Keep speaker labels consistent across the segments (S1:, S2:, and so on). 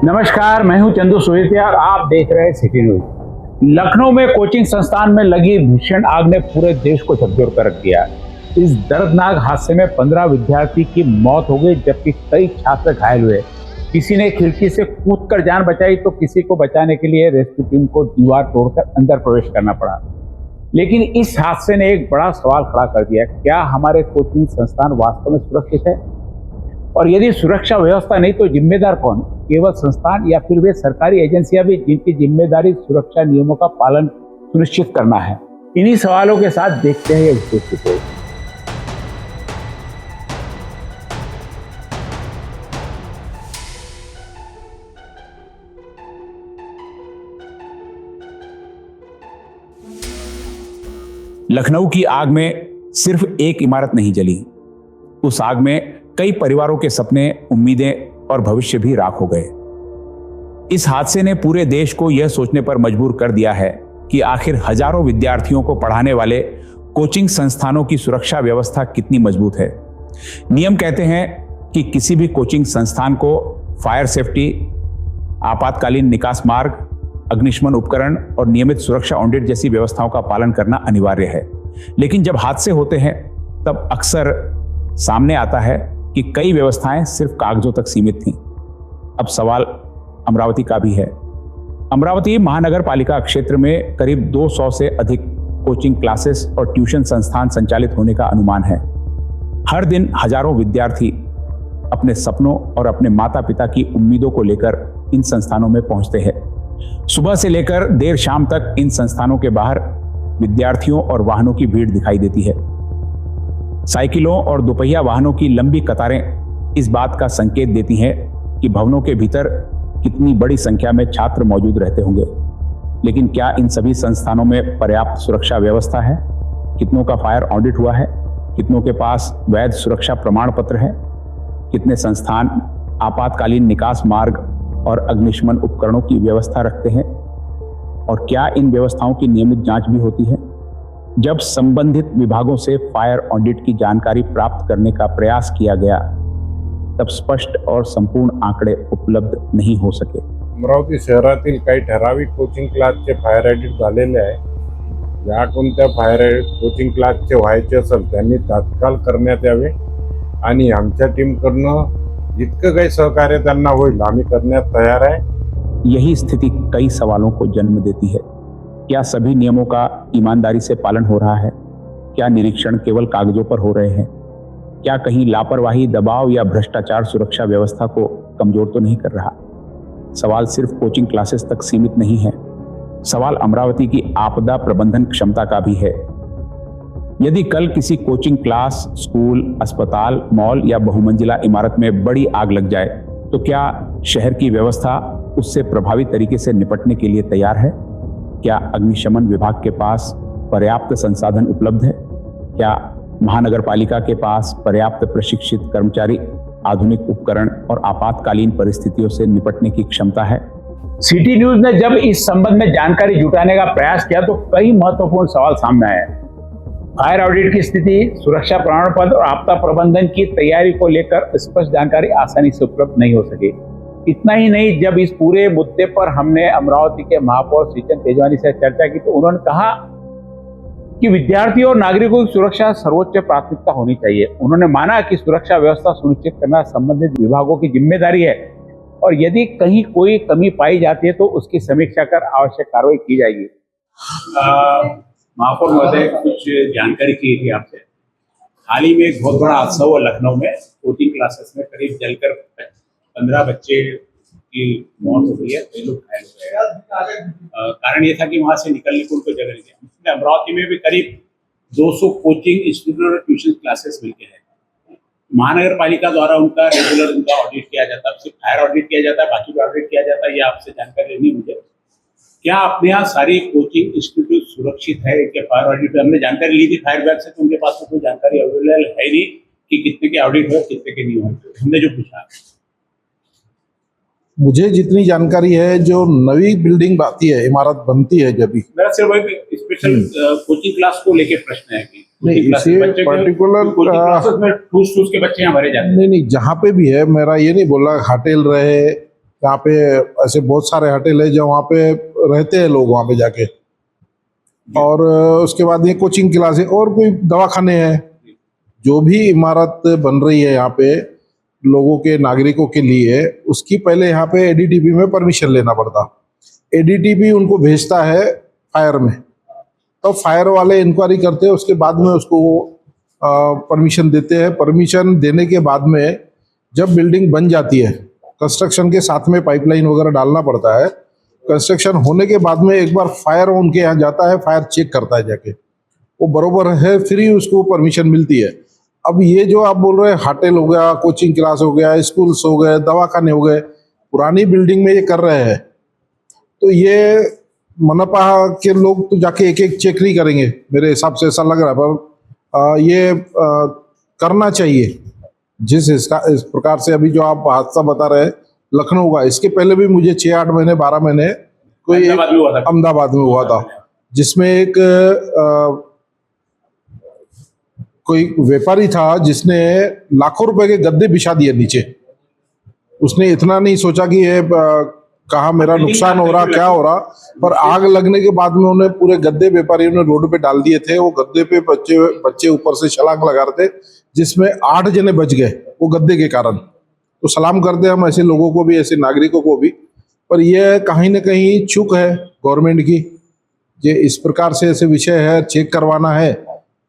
S1: नमस्कार, मैं हूं चंदू सोहितिया और आप देख रहे हैं सिटी न्यूज। लखनऊ में कोचिंग संस्थान में लगी भीषण आग ने पूरे देश को झकझोर कर रख दिया। इस दर्दनाक हादसे में 15 विद्यार्थी की मौत हो गई, जबकि कई छात्र घायल हुए। किसी ने खिड़की से कूदकर जान बचाई तो किसी को बचाने के लिए रेस्क्यू टीम को दीवार तोड़कर अंदर प्रवेश करना पड़ा। लेकिन इस हादसे ने एक बड़ा सवाल खड़ा कर दिया, क्या हमारे कोचिंग संस्थान वास्तव में सुरक्षित है? और यदि सुरक्षा व्यवस्था नहीं तो जिम्मेदार कौन? केवल संस्थान या फिर वे सरकारी एजेंसियां भी जिनकी जिम्मेदारी सुरक्षा नियमों का पालन सुनिश्चित करना है? इन्हीं सवालों के साथ देखते हैं ये विशेष रिपोर्ट। लखनऊ की आग में सिर्फ एक इमारत नहीं जली, उस आग में कई परिवारों के सपने, उम्मीदें और भविष्य भी राख हो गए। इस हादसे ने पूरे देश को यह सोचने पर मजबूर कर दिया है कि आखिर हजारों विद्यार्थियों को पढ़ाने वाले कोचिंग संस्थानों की सुरक्षा व्यवस्था कितनी मजबूत है। नियम कहते हैं कि किसी भी कोचिंग संस्थान को फायर सेफ्टी, आपातकालीन निकास मार्ग, अग्निशमन उपकरण और नियमित सुरक्षा ऑडिट जैसी व्यवस्थाओं का पालन करना अनिवार्य है। लेकिन जब हादसे होते हैं तब अक्सर सामने आता है कि कई व्यवस्थाएं सिर्फ कागजों तक सीमित थीं। अब सवाल अमरावती का भी है। अमरावती महानगर पालिका क्षेत्र में करीब 200 से अधिक कोचिंग क्लासेस और ट्यूशन संस्थान संचालित होने का अनुमान है। हर दिन हजारों विद्यार्थी अपने सपनों और अपने माता पिता की उम्मीदों को लेकर इन संस्थानों में पहुंचते हैं। सुबह से लेकर देर शाम तक इन संस्थानों के बाहर विद्यार्थियों और वाहनों की भीड़ दिखाई देती है। साइकिलों और दोपहिया वाहनों की लंबी कतारें इस बात का संकेत देती हैं कि भवनों के भीतर कितनी बड़ी संख्या में छात्र मौजूद रहते होंगे। लेकिन क्या इन सभी संस्थानों में पर्याप्त सुरक्षा व्यवस्था है? कितनों का फायर ऑडिट हुआ है? कितनों के पास वैध सुरक्षा प्रमाण पत्र है? कितने संस्थान आपातकालीन निकास मार्ग और अग्निशमन उपकरणों की व्यवस्था रखते हैं? और क्या इन व्यवस्थाओं की नियमित जांच भी होती है? जब संबंधित विभागों से फायर ऑडिट की जानकारी प्राप्त करने का प्रयास किया गया तब स्पष्ट और संपूर्ण आंकड़े उपलब्ध नहीं हो सके।
S2: अमरावती शहरातील काही ठराविक कोचिंग क्लासचे फायर ऑडिट झालेले आहे। ज्या कोणत्या फायर कोचिंग क्लासचे व्हायचे असेल त्यांनी तात्काळ करण्यात यावे आणि आमच्या टीमकडनं जितकं काही सहकार्य त्यांना होईल आम्ही करण्यास तयार आहे।
S1: यही स्थिति कई सवालों को जन्म देती है। क्या सभी नियमों का ईमानदारी से पालन हो रहा है? क्या निरीक्षण केवल कागजों पर हो रहे हैं? क्या कहीं लापरवाही, दबाव या भ्रष्टाचार सुरक्षा व्यवस्था को कमजोर तो नहीं कर रहा? सवाल सिर्फ कोचिंग क्लासेस तक सीमित नहीं है, सवाल अमरावती की आपदा प्रबंधन क्षमता का भी है। यदि कल किसी कोचिंग क्लास, स्कूल, अस्पताल, मॉल या बहुमंजिला इमारत में बड़ी आग लग जाए तो क्या शहर की व्यवस्था उससे प्रभावी तरीके से निपटने के लिए तैयार है? क्या अग्निशमन विभाग के पास पर्याप्त संसाधन उपलब्ध है? क्या महानगर पालिका के पास पर्याप्त प्रशिक्षित कर्मचारी, आधुनिक उपकरण और आपातकालीन परिस्थितियों से निपटने की क्षमता है? सिटी न्यूज ने जब इस संबंध में जानकारी जुटाने का प्रयास किया तो कई महत्वपूर्ण सवाल सामने आए। फायर ऑडिट की स्थिति, सुरक्षा प्रमाण पत्र और आपदा प्रबंधन की तैयारी को लेकर स्पष्ट जानकारी आसानी से उपलब्ध नहीं हो सकी। इतना ही नहीं, जब इस पूरे मुद्दे पर हमने अमरावती के महापौर श्रीचंद तेजवानी से चर्चा की तो उन्होंने कहा कि विद्यार्थियों और नागरिकों की सुरक्षा सर्वोच्च प्राथमिकता होनी चाहिए। उन्होंने माना कि सुरक्षा व्यवस्था सुनिश्चित करना संबंधित विभागों की जिम्मेदारी है और यदि कहीं कोई कमी पाई जाती है तो उसकी समीक्षा कर आवश्यक कार्रवाई की जाएगी।
S3: महापौर महोदय, कुछ जानकारी चाहिए थी आपसे। हाल ही में एक बहुत बड़ा हादसा हुआ लखनऊ में। कोचिंग क्लासेस में करीब जलकर 15 बच्चे की मौत हो गई है, कई लोग घायल हो गए। कारण ये था कि वहां से निकलने को उनको जगह नहीं थी। इसलिए अमरावती में भी करीब 200 कोचिंग इंस्टीट्यूट और ट्यूशन क्लासेस मिलते हैं। महानगर पालिका द्वारा उनका रेगुलर ऑडिट किया जाता है। सिर्फ फायर ऑडिट किया जाता है, बाकी भी ऑडिट किया जाता है। ये आपसे जानकारी लेनी मुझे। क्या अपने यहाँ सारी कोचिंग इंस्टीट्यूट सुरक्षित है? क्या फायर ऑडिट हमने जानकारी ली थी फायर विभाग से, तो उनके पास तो कोई जानकारी अवेलेबल है नहीं कि कितने के ऑडिट हुए, कितने के नहीं हुए। हमने जो पूछा,
S4: मुझे जितनी जानकारी है, जो नई बिल्डिंग आती है, इमारत बनती है, जब भी
S3: मेरा सिर्फ वही स्पेशल कोचिंग क्लास को लेके प्रश्न है कि
S4: नहीं, इसे पर्टिकुलर
S3: में ठूस के बच्चे यहाँ भरे जाते हैं।
S4: नहीं, जहाँ पे भी है, मेरा ये नहीं बोला होटल रहे यहाँ पे ऐसे बहुत सारे होटल है जो वहाँ पे रहते हैं लोग वहाँ पे जाके। और उसके बाद ये कोचिंग क्लास है और कोई दवाखाने हैं। जो भी इमारत बन रही है यहाँ पे लोगों के नागरिकों के लिए, उसकी पहले यहाँ पे एडीटीपी में परमिशन लेना पड़ता। एडीटीपी उनको भेजता है फायर में, तो फायर वाले इंक्वायरी करते हैं, उसके बाद में उसको परमिशन देते हैं। परमिशन देने के बाद में जब बिल्डिंग बन जाती है, कंस्ट्रक्शन के साथ में पाइपलाइन वगैरह डालना पड़ता है। कंस्ट्रक्शन होने के बाद में एक बार फायर उनके यहाँ जाता है, फायर चेक करता है जाके, वो बरोबर है, फिर ही उसको परमिशन मिलती है। अब ये जो आप बोल रहे हैं होटल हो गया, कोचिंग क्लास हो गया, स्कूल्स हो गए, दवाखाने हो गए, पुरानी बिल्डिंग में ये कर रहे हैं, तो ये मनपा के लोग तो जाके एक एक चेक नहीं करेंगे, मेरे हिसाब से ऐसा लग रहा है। पर ये करना चाहिए। इस प्रकार से अभी जो आप हादसा बता रहे हैं लखनऊ का, इसके पहले भी मुझे 6-8 महीने 12 महीने कोई अहमदाबाद में हुआ था, जिसमें एक कोई व्यापारी था जिसने लाखों रुपए के गद्दे बिछा दिए नीचे। उसने इतना नहीं सोचा कि ये कहाँ मेरा नुकसान हो रहा, क्या हो रहा, पर आग लगने के बाद में उन्हें पूरे गद्दे व्यापारियों ने रोड पे डाल दिए थे। वो गद्दे पे बच्चे ऊपर से छलांग लगा रहे थे, जिसमें 8 जने बच गए वो गद्दे के कारण। तो सलाम करते हैं हम ऐसे लोगों को भी, ऐसे नागरिकों को भी। पर यह कहीं ना कहीं चूक है गवर्नमेंट की। ये इस प्रकार से ऐसे विषय है, चेक करवाना है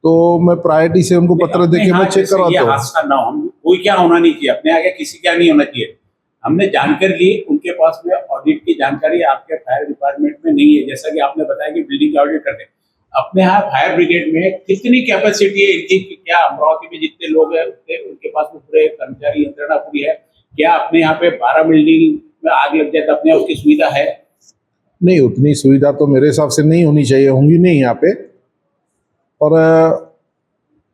S4: तो मैं प्रायोरिटी से उनको पत्र देके मैं चेक करवाता हूँ।
S3: हादसा ना हो, कोई क्या होना नहीं चाहिए, अपने आगे किसी क्या नहीं होना चाहिए। हमने जानकारी ली, उनके पास में ऑडिट की जानकारी आपके फायर डिपार्टमेंट में नहीं है। जैसा कि आपने बताया कि बिल्डिंग का ऑडिट करते हैं, अपने यहाँ फायर ब्रिगेड में कितनी कैपेसिटी है इनकी, क्या अमरावती में जितने लोग हैं उनके पास में पूरे कर्मचारी यंत्रणा पूरी है? क्या अपने यहाँ पे 12 बिल्डिंग में आग लग जाए तो अपने उसकी सुविधा है?
S4: नहीं, उतनी सुविधा तो मेरे हिसाब से नहीं होनी चाहिए, होंगी नहीं यहाँ पे। और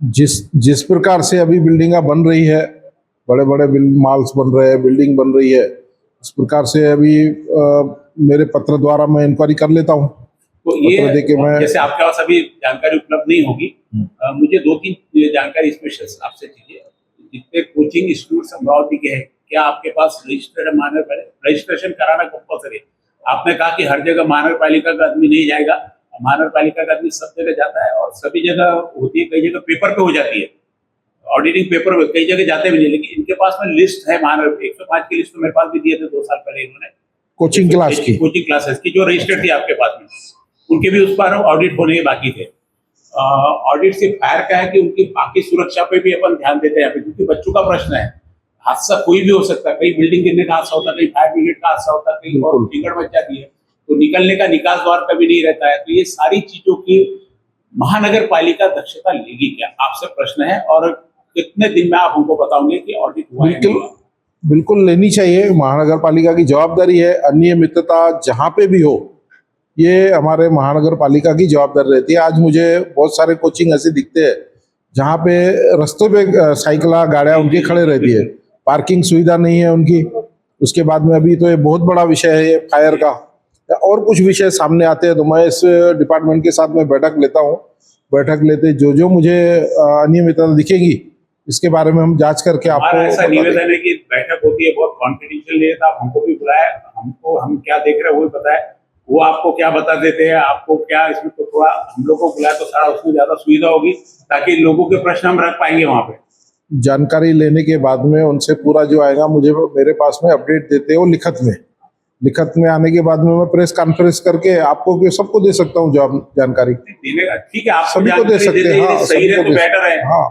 S4: जिस प्रकार से अभी बिल्डिंगा बन रही है, बड़े बड़े मॉल्स बन रहे हैं, बिल्डिंग बन रही है, उस प्रकार से अभी मेरे पत्र द्वारा मैं इंक्वायरी कर लेता हूँ।
S3: तो ये जैसे आपके पास अभी जानकारी उपलब्ध नहीं होगी, मुझे 2-3 जानकारी स्पेशल आपसे चाहिए। जितने कोचिंग इंस्टीट्यूट अमरावती के हैं, क्या आपके पास रजिस्टर्ड रजिस्ट्रेशन कराना कंपल्सरी है? आपने कहा कि हर जगह महानगर पालिका का आदमी नहीं जाएगा, महानगर पालिका का आदमी सब जगह जाता है और सभी जगह होती है, कई जगह पेपर पे हो जाती है ऑडिटिंग, पेपर कई जगह जाते भी नहीं। लेकिन इनके पास में लिस्ट है, महानगर 105 की लिस्ट तो मेरे पास भी दिए थे 2 साल पहले इन्होंने,
S4: कोचिंग
S3: क्लासेस की जो रजिस्टर्ड थी आपके पास में, उनके भी उस पर ऑडिट होने के बाकी थे। ऑडिट सिर्फ फायर का है कि उनकी बाकी सुरक्षा पे भी अपन ध्यान देते हैं, क्योंकि बच्चों का प्रश्न है। हादसा कोई भी हो सकता है, कहीं बिल्डिंग गिरने का हादसा होता है, कहीं फायर ब्रिगेड का हादसा होता है, कहीं और बिगड़ बच जाती है, तो निकलने का निकास द्वार कभी नहीं रहता है। तो ये सारी चीजों की महानगर पालिका दक्षता लेगी क्या, आपसे प्रश्न है। और कितने दिन में आप हमको बताओगे कि ऑडिट हुआ है?
S4: बिल्कुल लेनी चाहिए, महानगर पालिका की जवाबदारी है। अनियमितता जहाँ पे भी हो, ये हमारे महानगर पालिका की जवाबदारी रहती है। आज मुझे बहुत सारे कोचिंग ऐसे दिखते हैं जहाँ पे रास्तों पे साइकिल गाड़ियाँ उनकी खड़े रहती है, पार्किंग सुविधा नहीं है उनकी। उसके बाद में अभी तो ये बहुत बड़ा विषय है ये फायर का, और कुछ विषय सामने आते हैं तो मैं इस डिपार्टमेंट के साथ में बैठक लेता हूँ। बैठक लेते जो मुझे अनियमितता दिखेगी, इसके बारे में हम जांच करके आपको
S3: ऐसा निवेदन है कि बैठक होती है बहुत कॉन्फिडेंशियल नहीं है, हमको भी बुलाया, हमको हम क्या देख रहे हैं वो भी पता है, वो आपको क्या बता देते हैं, आपको क्या इसमें तो थोड़ा हम लोग को बुलाया तो सारा उसमें ज्यादा सुविधा होगी, ताकि लोगों के प्रश्न हम रख पाएंगे वहाँ पे।
S4: जानकारी लेने के बाद में उनसे पूरा जो आएगा मुझे मेरे पास में अपडेट देते हो लिखत में आने के बाद में मैं प्रेस कॉन्फ्रेंस करके आपको सबको दे सकता हूँ जवाब जानकारी।
S3: ठीक है, आप
S4: सभी को दे सकते हैं। हाँ,
S3: सही है तो बेटर है।
S4: हाँ,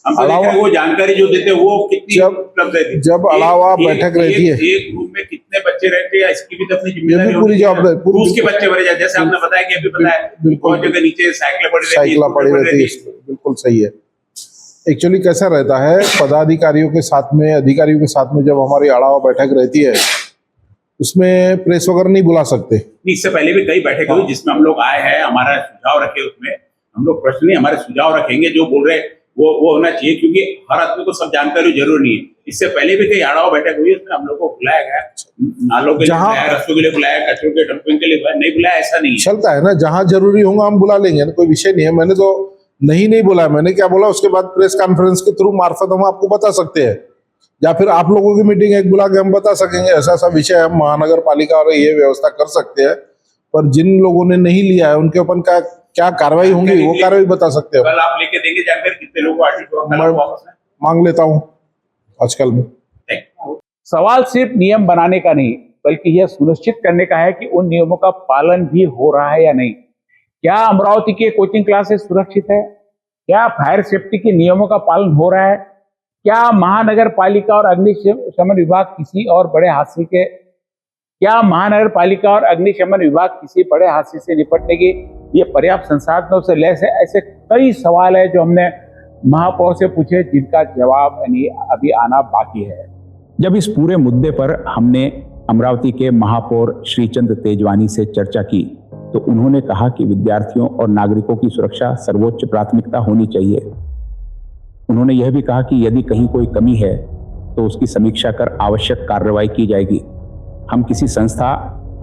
S3: अलावा वो जानकारी जो देते हैं वो कितनी उपलब्ध है?
S4: जब अलावा बैठक रहती है,
S3: एक रूम में कितने बच्चे रहते हैं, इसकी भी तो अपनी जिम्मेदारी
S4: पूरी जवाबदारी,
S3: उसके बच्चे भरे जाते, जैसे आपने बताया कि अभी बताया बहुत जगह नीचे साइकिल पड़ी रहती है।
S4: बिल्कुल सही है। एक्चुअली कैसा रहता है, पदाधिकारियों के साथ में, अधिकारियों के साथ में जब हमारी अलावा बैठक रहती है, उसमें प्रेस वगैरह नहीं बुला सकते।
S3: इससे पहले भी कई बैठक हुई जिसमें हम लोग आए हैं, हमारा सुझाव रखे, उसमें हम लोग प्रश्न नहीं, हमारे सुझाव रखेंगे, जो बोल रहे वो होना चाहिए, क्योंकि हर आदमी को सब जानकारी जरूर नहीं है। इससे पहले भी कई आड़ाव बैठक हुई, उसमें हम लोग को बुलाया गया, नालों के लिए बुलाया, रस्तों के लिए बुलाया, कचरों के डंपिंग के लिए बुलाया, नहीं बुलाया ऐसा नहीं
S4: चलता है ना, जहाँ जरूरी होगा हम बुला लेंगे, कोई विषय नहीं है। मैंने तो नहीं बुलाया, मैंने क्या बोला, उसके बाद प्रेस कॉन्फ्रेंस के थ्रू मार्फत हम आपको बता सकते हैं या फिर आप लोगों की मीटिंग एक बुला के हम बता सकेंगे ऐसा ऐसा विषय हम महानगर पालिका और ये व्यवस्था कर सकते हैं, पर जिन लोगों ने नहीं लिया है उनके ऊपर क्या कार्रवाई होंगी वो कार्रवाई बता सकते हो।
S3: कल आप लेके देंगे जानकारी कितने लोगों को आर्टिस्ट
S4: मैं मांग लेता हूँ आजकल में।
S1: सवाल सिर्फ नियम बनाने का नहीं, बल्कि यह सुनिश्चित करने का है कि उन नियमों का पालन भी हो रहा है या नहीं। क्या अमरावती के कोचिंग क्लासेस सुरक्षित है? क्या फायर सेफ्टी के नियमों का पालन हो रहा है? क्या महानगर पालिका और अग्निशमन विभाग किसी बड़े हादसे से निपटने के लिए पर्याप्त संसाधनों से लैस है? ऐसे कई सवाल है जो हमने महापौर से पूछे, जिनका जवाब अभी आना बाकी है। जब इस पूरे मुद्दे पर हमने अमरावती के महापौर श्रीचंद तेजवानी से चर्चा की तो उन्होंने कहा कि विद्यार्थियों और नागरिकों की सुरक्षा सर्वोच्च प्राथमिकता होनी चाहिए। उन्होंने यह भी कहा कि यदि कहीं कोई कमी है तो उसकी समीक्षा कर आवश्यक कार्रवाई की जाएगी। हम किसी संस्था,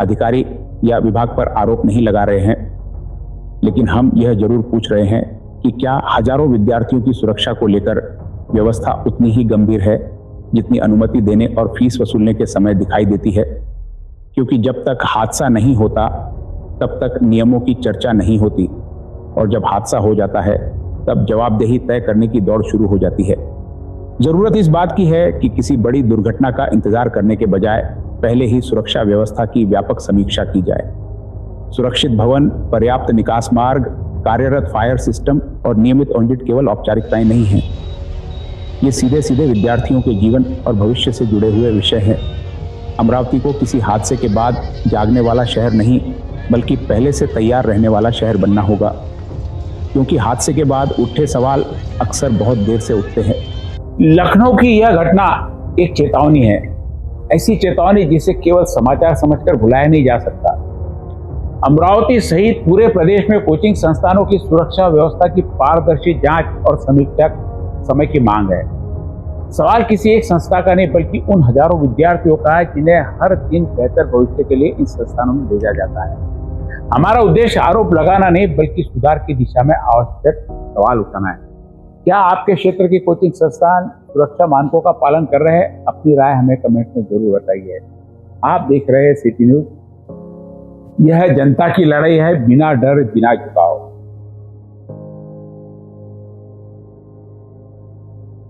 S1: अधिकारी या विभाग पर आरोप नहीं लगा रहे हैं, लेकिन हम यह जरूर पूछ रहे हैं कि क्या हजारों विद्यार्थियों की सुरक्षा को लेकर व्यवस्था उतनी ही गंभीर है जितनी अनुमति देने और फीस वसूलने के समय दिखाई देती है? क्योंकि जब तक हादसा नहीं होता तब तक नियमों की चर्चा नहीं होती, और जब हादसा हो जाता है तब जवाबदेही तय करने की दौड़ शुरू हो जाती है। जरूरत इस बात की है कि किसी बड़ी दुर्घटना का इंतजार करने के बजाय पहले ही सुरक्षा व्यवस्था की व्यापक समीक्षा की जाए। सुरक्षित भवन, पर्याप्त निकास मार्ग, कार्यरत फायर सिस्टम और नियमित ऑडिट केवल औपचारिकताएं नहीं हैं। ये सीधे सीधे विद्यार्थियों के जीवन और भविष्य से जुड़े हुए विषय हैं। अमरावती को किसी हादसे के बाद जागने वाला शहर नहीं, बल्कि पहले से तैयार रहने वाला शहर बनना होगा, क्योंकि हादसे के बाद उठे सवाल अक्सर बहुत देर से उठते हैं। लखनऊ की यह घटना एक चेतावनी है, ऐसी चेतावनी जिसे केवल समाचार समझकर भुलाया नहीं जा सकता। अमरावती सहित पूरे प्रदेश में कोचिंग संस्थानों की सुरक्षा व्यवस्था की पारदर्शी जांच और समीक्षा समय की मांग है। सवाल किसी एक संस्था का नहीं, बल्कि उन हजारों विद्यार्थियों का है जिन्हें हर दिन बेहतर भविष्य के लिए इन संस्थानों में भेजा जाता है। हमारा उद्देश्य आरोप लगाना नहीं, बल्कि सुधार की दिशा में आवश्यक सवाल उठाना है। क्या आपके क्षेत्र के कोचिंग संस्थान सुरक्षा मानकों का पालन कर रहे हैं? अपनी राय हमें कमेंट में जरूर बताइए। आप देख रहे हैं सिटी न्यूज। यह जनता की लड़ाई है, बिना डर बिना झुकाव।